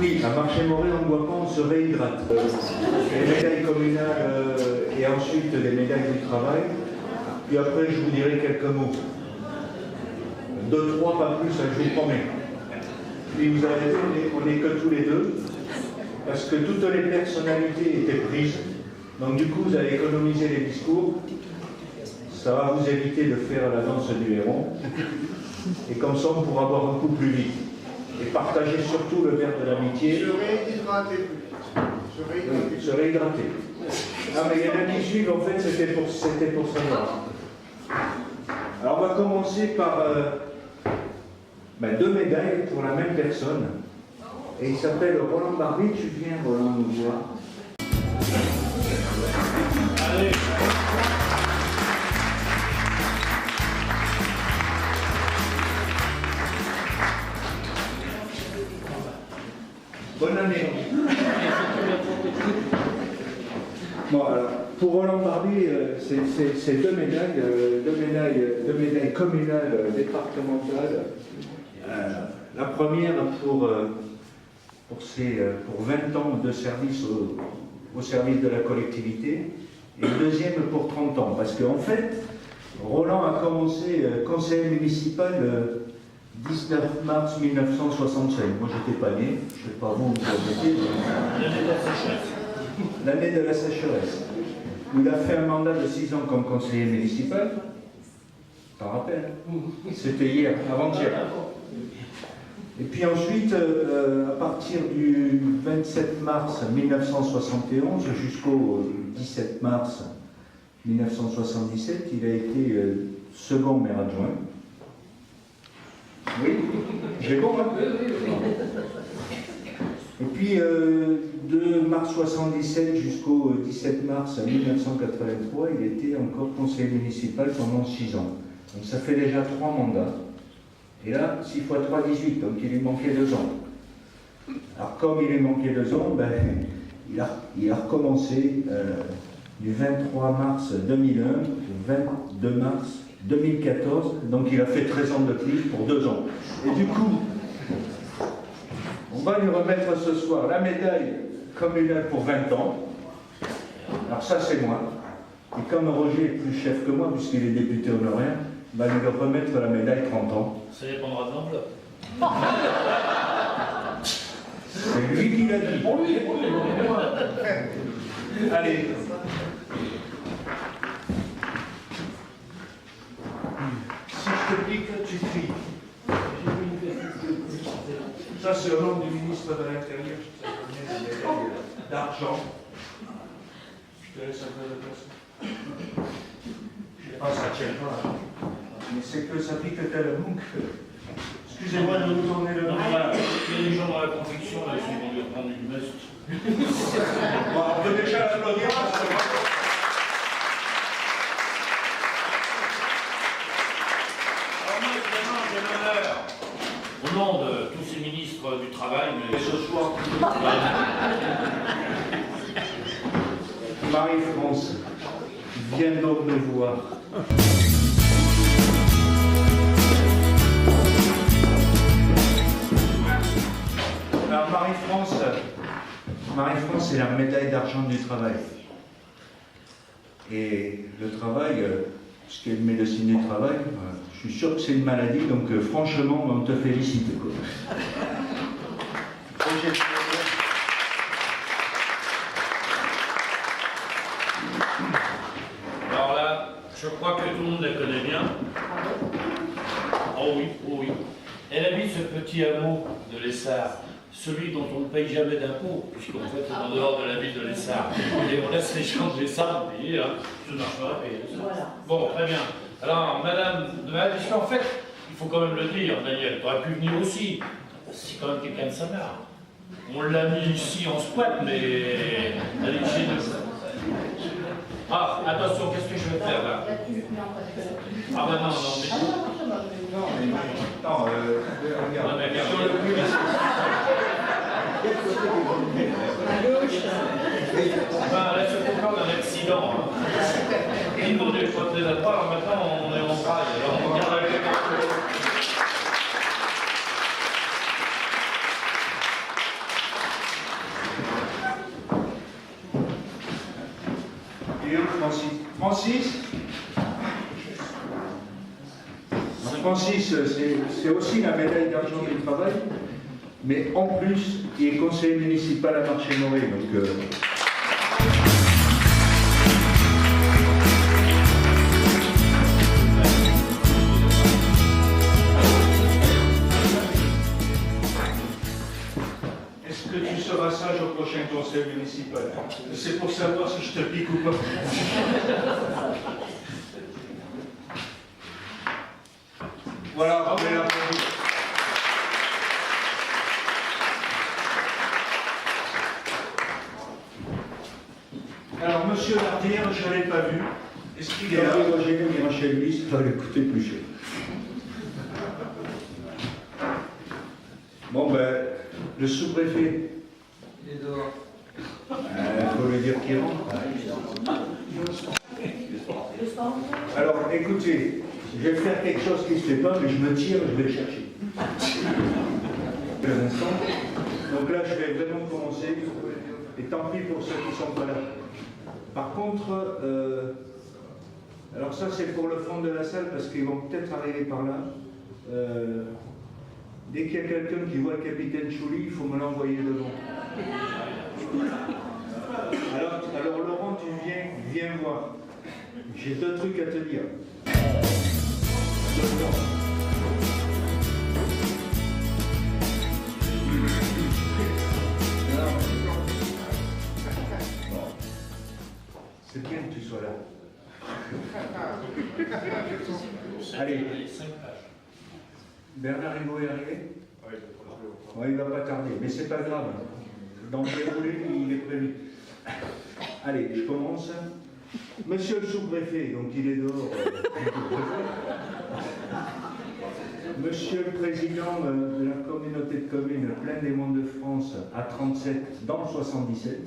Oui, à Marché-Morée-en-Guapan, on se réhydrate. Les médailles communales et ensuite les médailles du travail. Puis après, je vous dirai quelques mots. 2, 3, pas plus, je vous promets. Puis vous avez vu, on n'est que tous les deux, parce que toutes les personnalités étaient prises. Donc du coup, vous allez économiser les discours. Ça va vous éviter de faire la danse du héron. Et comme ça, on pourra boire beaucoup plus vite. Et partager surtout le verre de l'amitié. Se réhydrater plus vite. Oui, se réhydrater. Ah, mais il y en a qui suivent, en fait, c'était pour savoir. Alors, on va commencer par 2 médailles pour la même personne. Et il s'appelle Roland Barbie. Tu viens, Roland, nous voir. Allez. Bonne année. Bon, alors, pour Roland Barbie, c'est 2 médailles communales, départementales. La première pour 20 ans de service au service de la collectivité, et la deuxième pour 30 ans. Parce qu'en fait, Roland a commencé conseiller municipal 19 mars 1965. Moi, j'étais pas né, je ne sais pas vous étiez. L'année de la sécheresse. Il a fait un mandat de 6 ans comme conseiller municipal. T'en rappelles? C'était hier, avant-hier. Et puis ensuite, à partir du 27 mars 1971 jusqu'au 17 mars 1977, il a été second maire adjoint. Oui, j'ai bon, hein? Et puis, de mars 1977 jusqu'au 17 mars 1983, il était encore conseiller municipal pendant 6 ans. Donc ça fait déjà 3 mandats. Et là, 6 x 3, 18, donc il lui manquait 2 ans. Alors comme il lui manquait 2 ans, il a recommencé du 23 mars 2001 au 22 mars 2014, donc il a fait 13 ans de plus pour 2 ans. Et du coup, on va lui remettre ce soir la médaille communale pour 20 ans. Alors ça, c'est moi. Et comme Roger est plus chef que moi, puisqu'il est député honoraire, on va lui remettre la médaille 30 ans. Ça dépendra de l'enveloppe. C'est lui qui l'a dit. Allez. Si je te pique, tu cries. Ça, c'est au nom du ministre de l'Intérieur. Je te donne la médaille d'argent. Je te laisse un peu de place. Je ne sais pas, ça tient pas. Mais c'est que ça pique tellement que... Excusez-moi de vous tourner le bras. Voilà. Il y a des gens dans la confection, là, ils vont lui reprendre une must. Bon, on peut déjà l'applaudir parce que... Alors moi, évidemment, j'ai l'honneur, au nom de tous ces ministres du Travail, mais ce soir... Marie-France, viens donc me voir. Alors Marie-France, c'est la médaille d'argent du travail. Et le travail, ce qu'est le médecine du travail, je suis sûr que c'est une maladie, donc franchement, on te félicite, quoi. Alors là, je crois que tout le monde la connaît bien. Oh oui, oh oui. Elle habite ce petit hameau de l'Essard, celui dont on ne paye jamais d'impôts, puisqu'en fait on est en dehors de la ville de l'Essard. Et on laisse les gens de l'Essard payer, hein. Ça ne marche pas, payer. Voilà. Bon, très bien. Alors, madame, en fait, il faut quand même le dire, Daniel, tu aurais pu venir aussi. C'est quand même quelqu'un de sa mère. On l'a mis ici en squat, mais elle est chez nous. Ah, attention, qu'est-ce que je vais faire là? Ah bah non, non, mais... Non, regarde. Non, mais regarde. Sur le plus... Enfin, là, c'est encore d'un accident. Hein. Ils m'ont dit que je ne pas, alors maintenant on est en braille. Alors on regarde avec les cartes. Francis, c'est aussi la médaille d'argent du travail, mais en plus, il est conseiller municipal à Marché-Morée. Donc, est-ce que tu seras sage au prochain conseil municipal? C'est pour savoir si je te pique ou pas. Voilà, bravo. Alors, monsieur Lartière, je ne l'ai pas vu. Est-ce qu'il est là? Roger ira chez lui, ça va lui coûter plus cher. Bon, ben, le sous-préfet. Il est dehors. Il faut lui dire qu'il rentre. Alors, écoutez, je vais faire quelque chose qui ne se fait pas, mais je me tire, je vais le chercher. Un instant. Donc là, je vais vraiment commencer. Et tant pis pour ceux qui ne sont pas là. Par contre, alors ça c'est pour le fond de la salle, parce qu'ils vont peut-être arriver par là. Dès qu'il y a quelqu'un qui voit le capitaine Chouli, il faut me l'envoyer devant. Alors Laurent, tu viens voir. J'ai 2 trucs à te dire. C'est bien que tu sois là. Allez. Bernard Hinault est arrivé? Oui, il ne va pas tarder, mais c'est pas grave. Dans le déroulé, il est prévu. Allez, je commence. Monsieur le sous-préfet, donc il est dehors. Monsieur le président de la communauté de communes Plaine des Monts de France à 37 dans le 77.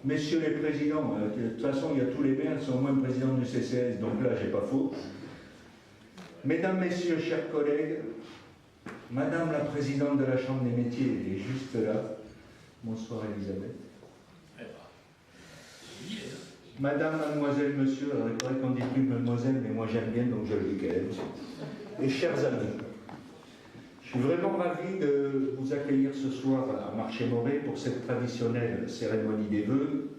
Messieurs les présidents, de toute façon il y a tous les maires qui sont moins présidents du CCS, donc là j'ai pas faux. Mesdames, messieurs, chers collègues, Madame la présidente de la Chambre des métiers est juste là. Bonsoir Elisabeth. Madame, mademoiselle, monsieur, alors il paraît qu'on dit plus mademoiselle, mais moi j'aime bien, donc je le dis quand même. Et chers amis, je suis vraiment ravi de vous accueillir ce soir à Marché-Morée pour cette traditionnelle cérémonie des vœux.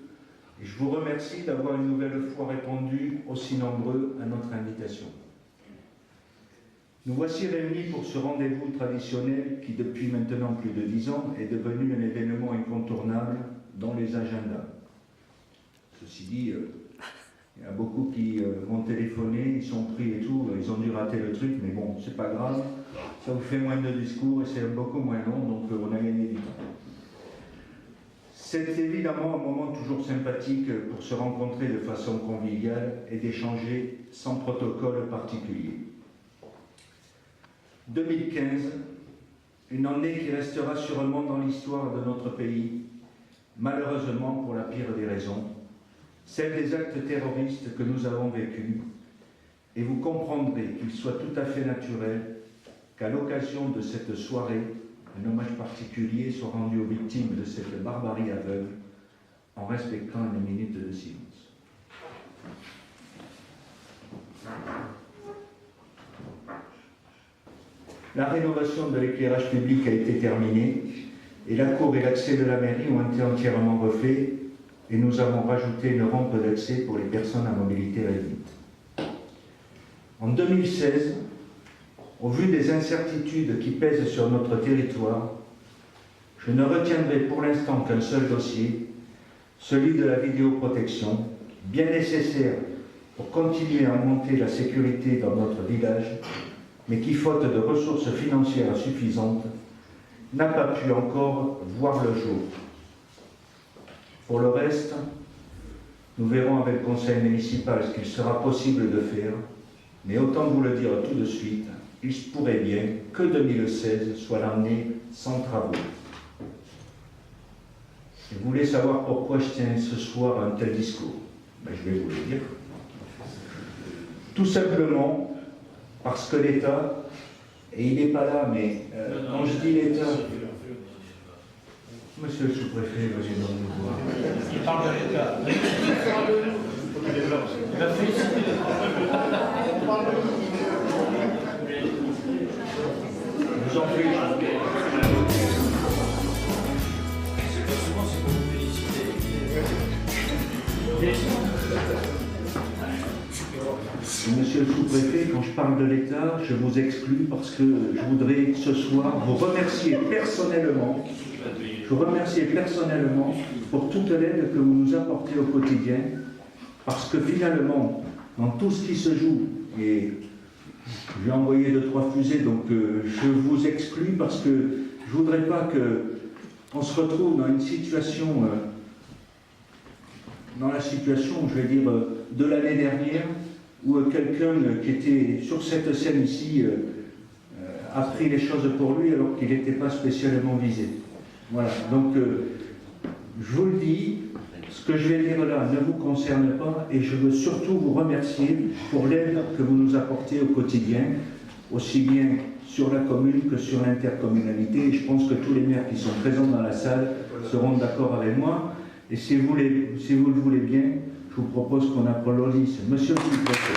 Et je vous remercie d'avoir une nouvelle fois répondu aussi nombreux à notre invitation. Nous voici réunis pour ce rendez-vous traditionnel qui, depuis maintenant plus de 10 ans, est devenu un événement incontournable dans les agendas. Ceci dit, il y a beaucoup qui m'ont téléphoné, ils sont pris et tout, ils ont dû rater le truc, mais bon, c'est pas grave, ça vous fait moins de discours et c'est beaucoup moins long, donc on a gagné du temps. C'est évidemment un moment toujours sympathique pour se rencontrer de façon conviviale et d'échanger sans protocole particulier. 2015, une année qui restera sûrement dans l'histoire de notre pays, malheureusement pour la pire des raisons, celle des actes terroristes que nous avons vécus, et vous comprendrez qu'il soit tout à fait naturel qu'à l'occasion de cette soirée, un hommage particulier soit rendu aux victimes de cette barbarie aveugle, en respectant une minute de silence. La rénovation de l'éclairage public a été terminée et la cour et l'accès de la mairie ont été entièrement refaits et nous avons rajouté une rampe d'accès pour les personnes à mobilité réduite. En 2016, au vu des incertitudes qui pèsent sur notre territoire, je ne retiendrai pour l'instant qu'un seul dossier, celui de la vidéoprotection, bien nécessaire pour continuer à augmenter la sécurité dans notre village, mais qui, faute de ressources financières suffisantes, n'a pas pu encore voir le jour. Pour le reste, nous verrons avec le conseil municipal ce qu'il sera possible de faire, mais autant vous le dire tout de suite, il se pourrait bien que 2016 soit l'année sans travaux. Et vous voulez savoir pourquoi je tiens ce soir un tel discours? Ben, je vais vous le dire. Tout simplement parce que l'État, et il n'est pas là, mais quand je dis l'État, Monsieur le sous-préfet, veuillez donc nous voir. Il parle de l'État. Il va féliciter. On parle de l'unité aujourd'hui. Je vous en prie. Souvent, c'est pour vous féliciter. Monsieur le sous-préfet, quand je parle de l'État, je vous exclus parce que je voudrais ce soir vous remercier personnellement. Je vous remercie personnellement pour toute l'aide que vous nous apportez au quotidien, parce que finalement, dans tout ce qui se joue, et j'ai envoyé 2-3 fusées, donc je vous exclus parce que je ne voudrais pas qu'on se retrouve dans une situation, dans la situation, je vais dire, de l'année dernière, où quelqu'un qui était sur cette scène ici a pris les choses pour lui alors qu'il n'était pas spécialement visé. Voilà, donc je vous le dis, ce que je vais dire là ne vous concerne pas et je veux surtout vous remercier pour l'aide que vous nous apportez au quotidien, aussi bien sur la commune que sur l'intercommunalité. Et je pense que tous les maires qui sont présents dans la salle seront d'accord avec moi. Et si vous le voulez bien, je vous propose qu'on applaudisse Monsieur le sous-préfet.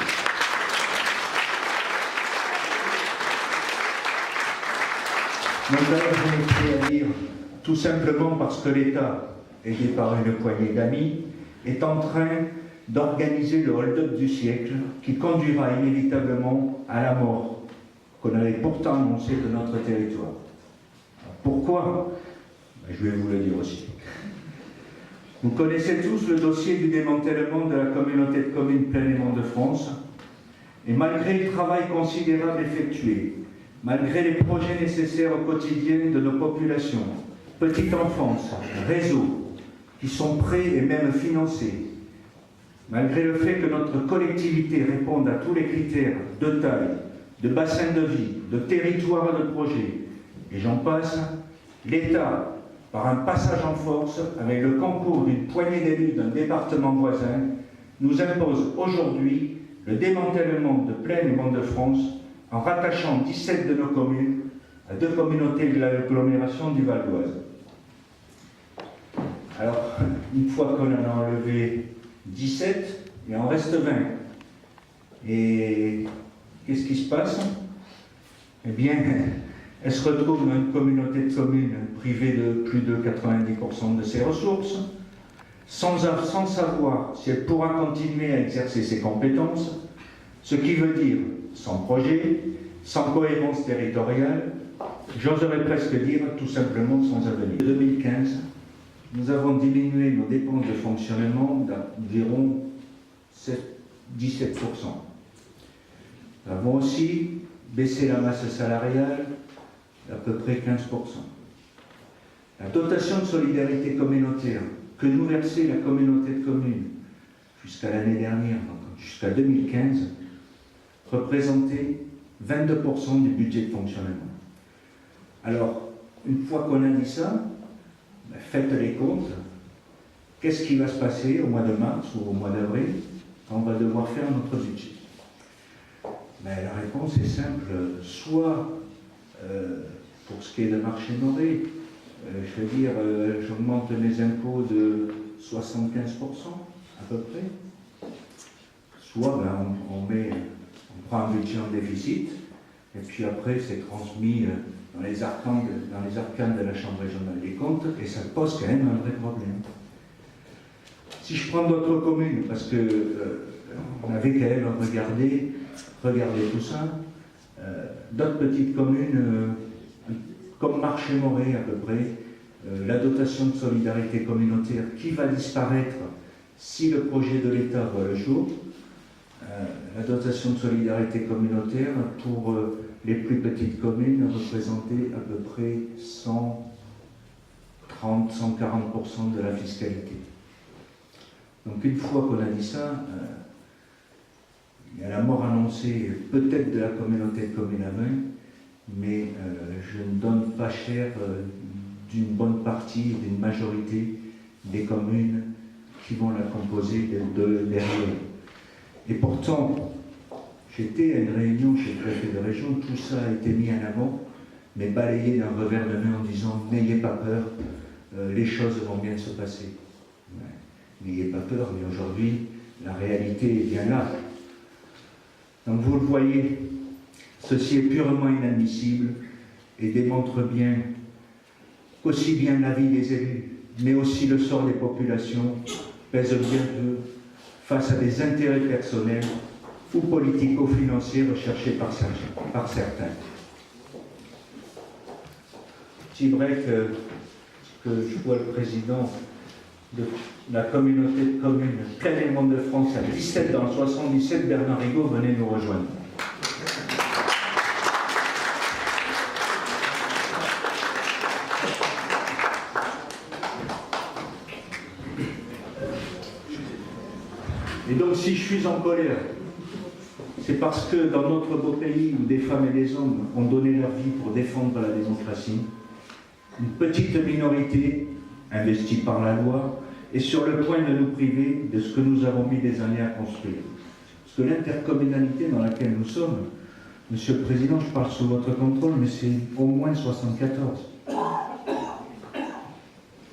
Donc alors, je m'écris à dire, tout simplement parce que l'État, aidé par une poignée d'amis, est en train d'organiser le hold-up du siècle qui conduira inévitablement à la mort qu'on avait pourtant annoncée de notre territoire. Pourquoi? Je vais vous le dire aussi. Vous connaissez tous le dossier du démantèlement de la communauté de communes Plaine-et-Mont de France, et malgré le travail considérable effectué, malgré les projets nécessaires au quotidien de nos populations, petite enfance, réseaux, qui sont prêts et même financés, malgré le fait que notre collectivité réponde à tous les critères de taille, de bassin de vie, de territoire et de projet, et j'en passe, l'État, par un passage en force, avec le concours d'une poignée d'élus d'un département voisin, nous impose aujourd'hui le démantèlement de Plaine-et-Mont de France en rattachant 17 de nos communes à 2 communautés de l'agglomération du Val d'Oise. Alors, une fois qu'on en a enlevé 17, il en reste 20. Et qu'est-ce qui se passe? Eh bien, elle se retrouve dans une communauté de communes privée de plus de 90% de ses ressources, sans savoir si elle pourra continuer à exercer ses compétences, ce qui veut dire sans projet, sans cohérence territoriale, j'oserais presque dire tout simplement sans avenir. En 2015, nous avons diminué nos dépenses de fonctionnement d'environ 17%. Nous avons aussi baissé la masse salariale d'à peu près 15%. La dotation de solidarité communautaire que nous versait la communauté de communes jusqu'à l'année dernière, donc jusqu'à 2015, représentait 22% du budget de fonctionnement. Alors, une fois qu'on a dit ça, faites les comptes. Qu'est-ce qui va se passer au mois de mars ou au mois d'avril quand on va devoir faire notre budget? La réponse est simple. Soit, pour ce qui est de marché Morée, je veux dire, j'augmente mes impôts de 75% à peu près. Soit on prend un budget en déficit, et puis après c'est transmis dans les arcanes de la Chambre régionale des comptes, et ça pose quand même un vrai problème. Si je prends d'autres communes, parce que on avait quand même regardé tout ça, d'autres petites communes, comme Marché-Morée à peu près, la dotation de solidarité communautaire qui va disparaître si le projet de l'État voit le jour, la dotation de solidarité communautaire pour les plus petites communes représentait à peu près 130-140% de la fiscalité. Donc une fois qu'on a dit ça, il y a la mort annoncée peut-être de la communauté de communes à 20, mais je ne donne pas cher d'une bonne partie, d'une majorité des communes qui vont la composer derrière. Et pourtant, j'étais à une réunion chez le préfet de région, tout ça a été mis en avant, mais balayé d'un revers de main en disant « N'ayez pas peur, les choses vont bien se passer ». Ouais. N'ayez pas peur, mais aujourd'hui, la réalité est bien là. Donc vous le voyez, ceci est purement inadmissible et démontre bien aussi bien la vie des élus, mais aussi le sort des populations pèse bien peu face à des intérêts personnels ou politico-financiers recherchés par certains. Petit break que je vois le président de la communauté de communes Plein-Élément de France à 17 dans le 77, Bernard Rigaud, venez nous rejoindre. Et donc si je suis en colère, c'est parce que dans notre beau pays où des femmes et des hommes ont donné leur vie pour défendre la démocratie, une petite minorité, investie par la loi, est sur le point de nous priver de ce que nous avons mis des années à construire. Parce que l'intercommunalité dans laquelle nous sommes, Monsieur le Président, je parle sous votre contrôle, mais c'est au moins 74.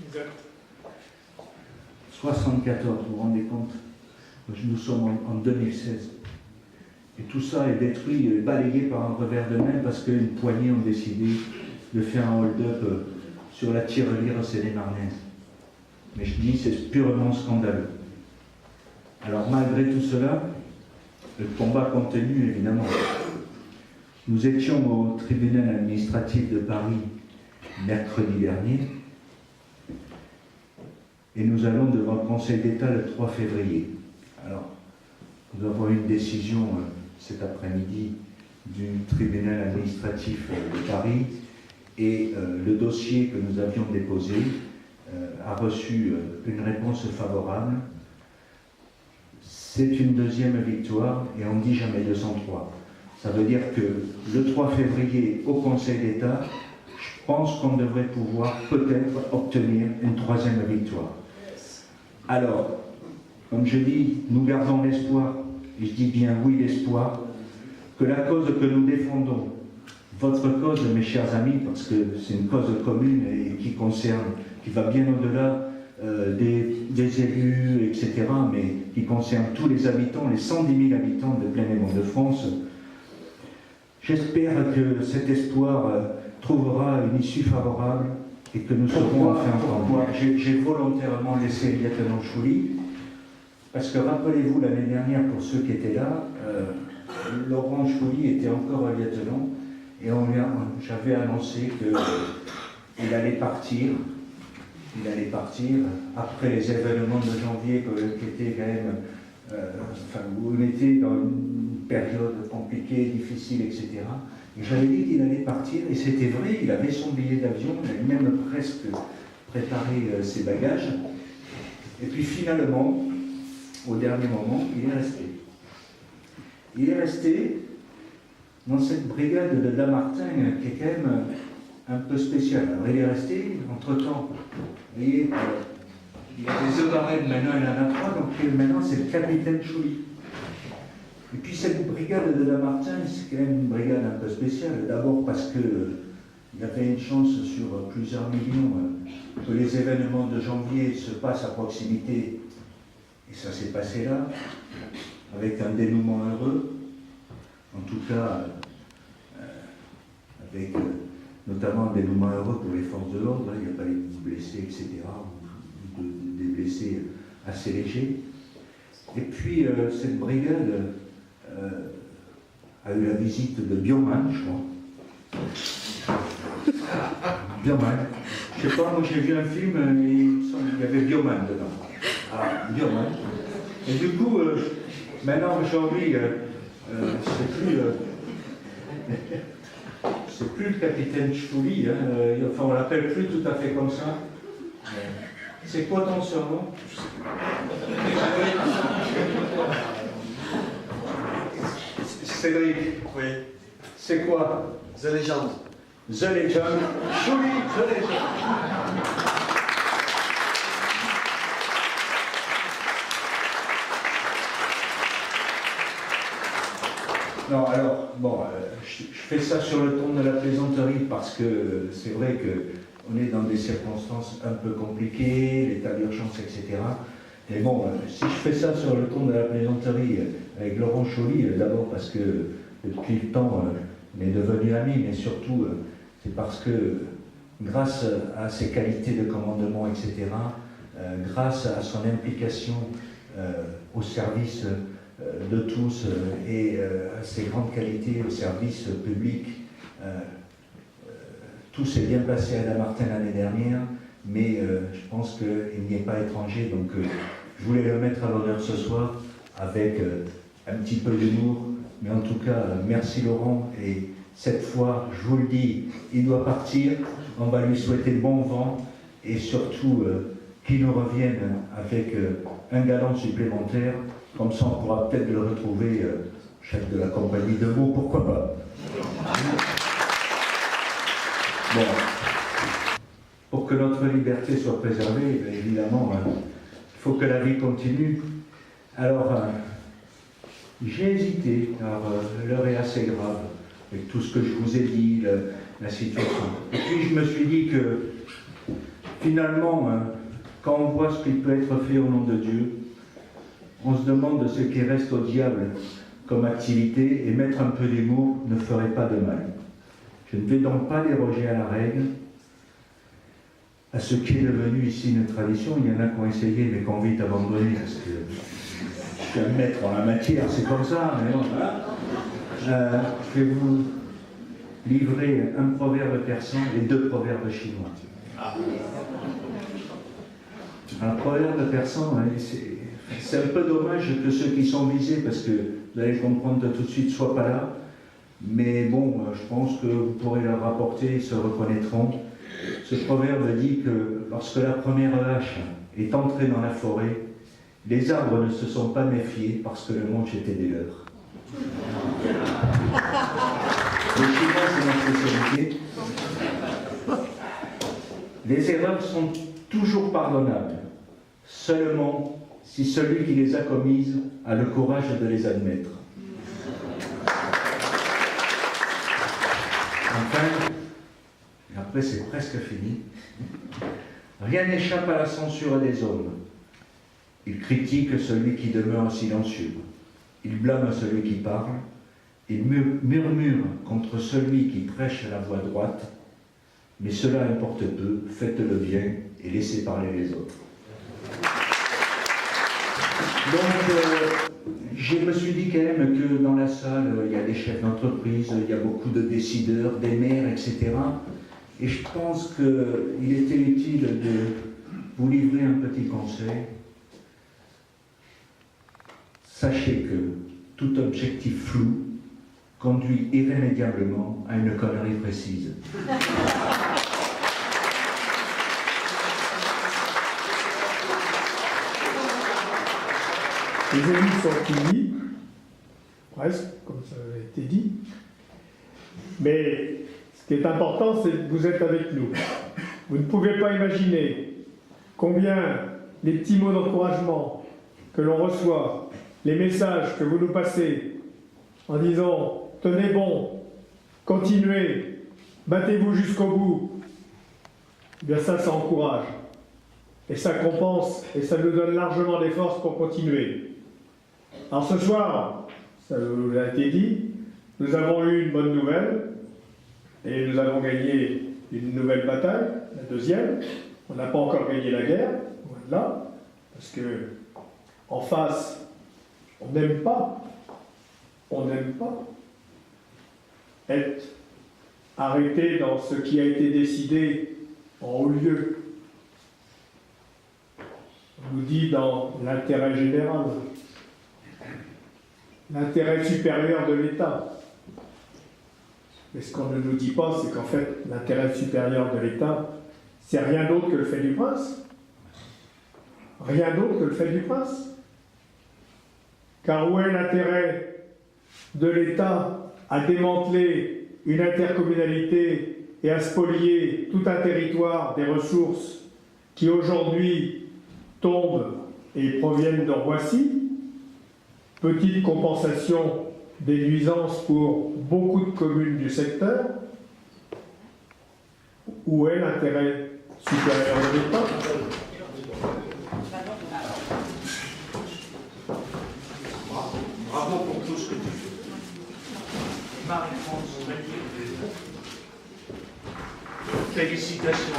Exact. 74, vous vous rendez compte? Nous sommes en 2016. Et tout ça est détruit, balayé par un revers de main parce qu'une poignée ont décidé de faire un hold-up sur la tirelire sélémarnaise. Mais je dis, c'est purement scandaleux. Alors malgré tout cela, le combat continue évidemment. Nous étions au tribunal administratif de Paris mercredi dernier et nous allons devant le Conseil d'État le 3 février. Alors, nous avons eu une décision cet après-midi du tribunal administratif de Paris et le dossier que nous avions déposé a reçu une réponse favorable. C'est une deuxième victoire et on ne dit jamais 203. Ça veut dire que le 3 février au Conseil d'État, je pense qu'on devrait pouvoir peut-être obtenir une troisième victoire. Alors, comme je dis, nous gardons l'espoir, et je dis bien oui l'espoir, que la cause que nous défendons, votre cause mes chers amis, parce que c'est une cause commune et qui va bien au-delà des élus, etc., mais qui concerne tous les habitants, les 110 000 habitants de Plein-Élément de France. J'espère que cet espoir trouvera une issue favorable et que nous serons enfin entendus. J'ai volontairement laissé le lieutenant Chouli, parce que rappelez-vous l'année dernière, pour ceux qui étaient là, Laurent Chouli était encore un lieutenant et j'avais annoncé qu'il allait partir. Il allait partir après les événements de janvier qui étaient quand même, où on était dans une période compliquée, difficile, etc. Et j'avais dit qu'il allait partir, et c'était vrai, il avait son billet d'avion, il avait même presque préparé ses bagages. Et puis finalement, au dernier moment, il est resté. Il est resté dans cette brigade de Damartin qui est quand même un peu spéciale. Alors il est resté, entre-temps, vous voyez, il y a des Odarènes, maintenant il en a 3, donc maintenant c'est le capitaine Chouli. Et puis cette brigade de Damartin, c'est quand même une brigade un peu spéciale. D'abord parce qu'il y avait une chance sur plusieurs millions que les événements de janvier se passent à proximité. Et ça s'est passé là, avec un dénouement heureux, en tout cas avec notamment un dénouement heureux pour les forces de l'ordre, il n'y a pas les blessés, etc., ou des blessés assez légers. Et puis cette brigade a eu la visite de Bioman, je crois. Bioman. Je sais pas, moi j'ai vu un film, il y avait Bioman dedans. Ah, Bioman. Et du coup, maintenant aujourd'hui, c'est plus le capitaine Chouli, hein, enfin on l'appelle plus tout à fait comme ça. C'est quoi ton surnom? Cédric. Oui. C'est quoi? The Legend. The Legend. Chouli, The Legend. Non, alors, bon, je fais ça sur le ton de la plaisanterie parce que c'est vrai qu'on est dans des circonstances un peu compliquées, l'état d'urgence, etc. Et bon, si je fais ça sur le ton de la plaisanterie avec Laurent Choly, d'abord parce que depuis le temps, on est devenus amis, mais surtout, c'est parce que grâce à ses qualités de commandement, etc., grâce à son implication au service de tous et à ses grandes qualités au service public, tout s'est bien passé à Dammartin l'année dernière, mais je pense qu'il n'y est pas étranger, donc je voulais le mettre à l'honneur ce soir avec un petit peu d'humour, mais en tout cas, merci Laurent, et cette fois, je vous le dis, il doit partir, on va lui souhaiter bon vent, et surtout qu'il nous revienne avec un galant supplémentaire, comme ça on pourra peut-être le retrouver, chef de la compagnie de mots, pourquoi pas. Bon. Pour que notre liberté soit préservée, évidemment, il faut que la vie continue. Alors, j'ai hésité, car l'heure est assez grave, avec tout ce que je vous ai dit, la situation. Et puis je me suis dit que, finalement, quand on voit ce qui peut être fait au nom de Dieu, on se demande de ce qui reste au diable comme activité, et mettre un peu d'humour ne ferait pas de mal. Je ne vais donc pas déroger à la règle, à ce qui est devenu ici une tradition. Il y en a qui ont essayé, mais qui ont vite abandonné, parce que je suis un maître en la matière, c'est comme ça, mais bon, voilà. Je vais vous livrer un proverbe persan et 2 proverbes chinois. Un proverbe persan, c'est un peu dommage que ceux qui sont visés, parce que vous allez comprendre tout de suite, ne soient pas là. Mais bon, je pense que vous pourrez leur rapporter, ils se reconnaîtront. Ce proverbe dit que lorsque la première hache est entrée dans la forêt, les arbres ne se sont pas méfiés parce que le manche était des leurs. Les Chinois, c'est ma spécialité. Les erreurs sont toujours pardonnables, seulement si celui qui les a commises a le courage de les admettre. Enfin, et après c'est presque fini, rien n'échappe à la censure des hommes. Ils critiquent celui qui demeure silencieux. Ils blâment celui qui parle. Ils murmurent contre celui qui prêche la voie droite. Mais cela importe peu, faites-le bien et laissez parler les autres. Donc, je me suis dit quand même que dans la salle, il y a des chefs d'entreprise, il y a beaucoup de décideurs, des maires, etc. Et je pense qu'il était utile de vous livrer un petit conseil. Sachez que tout objectif flou conduit irrémédiablement à une connerie précise. Les élus sont unis, presque, comme ça a été dit. Mais ce qui est important, c'est que vous êtes avec nous. Vous ne pouvez pas imaginer combien les petits mots d'encouragement que l'on reçoit, les messages que vous nous passez en disant « tenez bon, continuez, battez-vous jusqu'au bout », eh bien ça encourage. Et ça compense, et ça nous donne largement des forces pour continuer. Alors ce soir, ça vous a été dit, nous avons eu une bonne nouvelle, et nous avons gagné une nouvelle bataille, la deuxième. On n'a pas encore gagné la guerre, voilà, parce que en face, on n'aime pas être arrêté dans ce qui a été décidé en haut lieu. On nous dit dans l'intérêt général, l'intérêt supérieur de l'État. Mais ce qu'on ne nous dit pas, c'est qu'en fait, l'intérêt supérieur de l'État, c'est rien d'autre que le fait du prince. Rien d'autre que le fait du prince. Car où est l'intérêt de l'État à démanteler une intercommunalité et à spolier tout un territoire des ressources qui aujourd'hui tombent et proviennent de Roissy? Petite compensation des nuisances pour beaucoup de communes du secteur. Où est l'intérêt supérieur de l'État? Bravo pour tout ce que tu fais. Marie-France, félicitations.